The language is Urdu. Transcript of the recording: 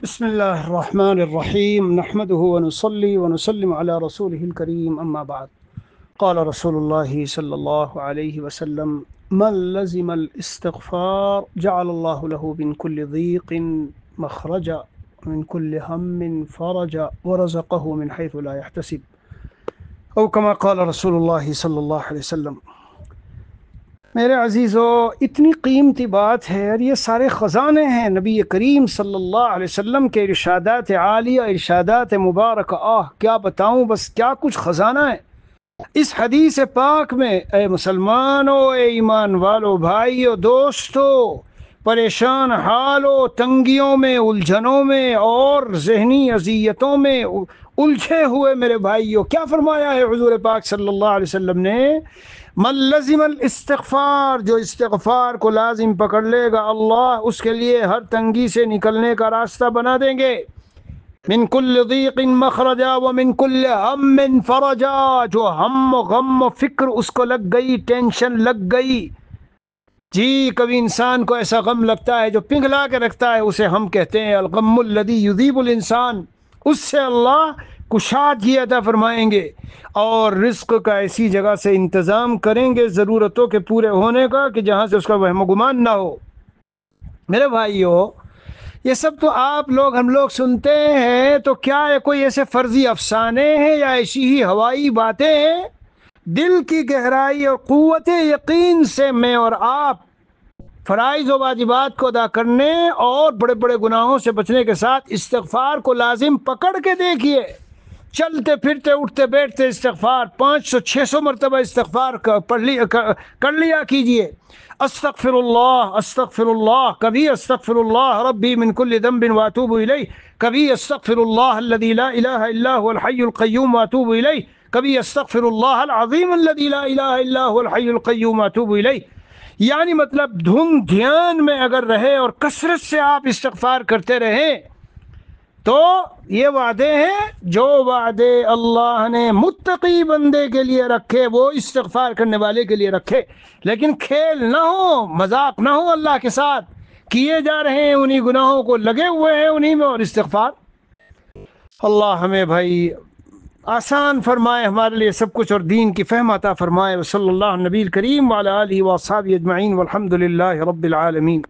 بسم الله الرحمن الرحيم نحمده ونصلي ونسلم على رسوله الكريم أما بعد قال رسول الله صلى الله عليه وسلم من لزم الاستغفار جعل الله له من كل ضيق مخرجا من كل هم فرجا ورزقه من حيث لا يحتسب أو كما قال رسول الله صلى الله عليه وسلم۔ میرے عزیزو، اتنی قیمتی بات ہے اور یہ سارے خزانے ہیں نبی کریم صلی اللہ علیہ وسلم کے ارشادات عالیہ، ارشادات مبارک۔ کیا بتاؤں، بس کیا کچھ خزانہ ہے اس حدیث پاک میں۔ اے مسلمانوں، اے ایمان والو، بھائیو، دوستو، پریشان حالو، تنگیوں میں، الجھنوں میں اور ذہنی اذیتوں میں الجھے ہوئے میرے بھائیو، کیا فرمایا ہے حضور پاک صلی اللہ علیہ وسلم نے؟ من لزم الاستغفار، جو استغفار کو لازم پکڑ لے گا، اللہ اس کے لیے ہر تنگی سے نکلنے کا راستہ بنا دیں گے۔ من کل ضیق مخرجا ومن کل ہم فرجا، جو ہم و غم و فکر اس کو لگ گئی، ٹینشن لگ گئی، جی کبھی انسان کو ایسا غم لگتا ہے جو پنگھلا کے رکھتا ہے، اسے ہم کہتے ہیں الغم الذی یذیب الانسان، اس سے اللہ کشادگی عطا فرمائیں گے اور رزق کا ایسی جگہ سے انتظام کریں گے ضرورتوں کے پورے ہونے کا کہ جہاں سے اس کا وہم و گمان نہ ہو۔ میرے بھائیو، یہ سب تو آپ لوگ ہم لوگ سنتے ہیں، تو کیا یہ کوئی ایسے فرضی افسانے ہیں یا ایسی ہی ہوائی باتیں ہیں؟ دل کی گہرائی اور قوت یقین سے میں اور آپ فرائض و واجبات کو ادا کرنے اور بڑے بڑے گناہوں سے بچنے کے ساتھ استغفار کو لازم پکڑ کے دیکھیے۔ چلتے پھرتے اٹھتے بیٹھتے استغفار 500-600 مرتبہ استغفار کر لیا کیجئے۔ استغفر اللہ، کبھی استغفر اللہ ربی من کل ذنب واتوب الیہ، کبھی استغفر اللہ الذی لا الہ الا هو الحی القیوم واتوب الیہ، کبھی استغفر اللہ العظیم الذی لا الہ الا هو الحی القیوم واتوب الیہ۔ یعنی مطلب دھیان میں اگر رہے اور کثرت سے آپ استغفار کرتے رہیں تو یہ وعدے ہیں جو وعدے اللہ نے متقی بندے کے لیے رکھے، وہ استغفار کرنے والے کے لیے رکھے۔ لیکن کھیل نہ ہو، مذاق نہ ہو اللہ کے ساتھ، کیے جا رہے ہیں انہی گناہوں کو، لگے ہوئے ہیں انہی میں، اور استغفار۔ اللہ ہمیں بھائی آسان فرمائے ہمارے لیے سب کچھ، اور دین کی فہم عطا فرمائے۔ صلی اللہ نبی کریم وعلی آلہ واصحابہ اجمعین والحمد للہ رب العالمین۔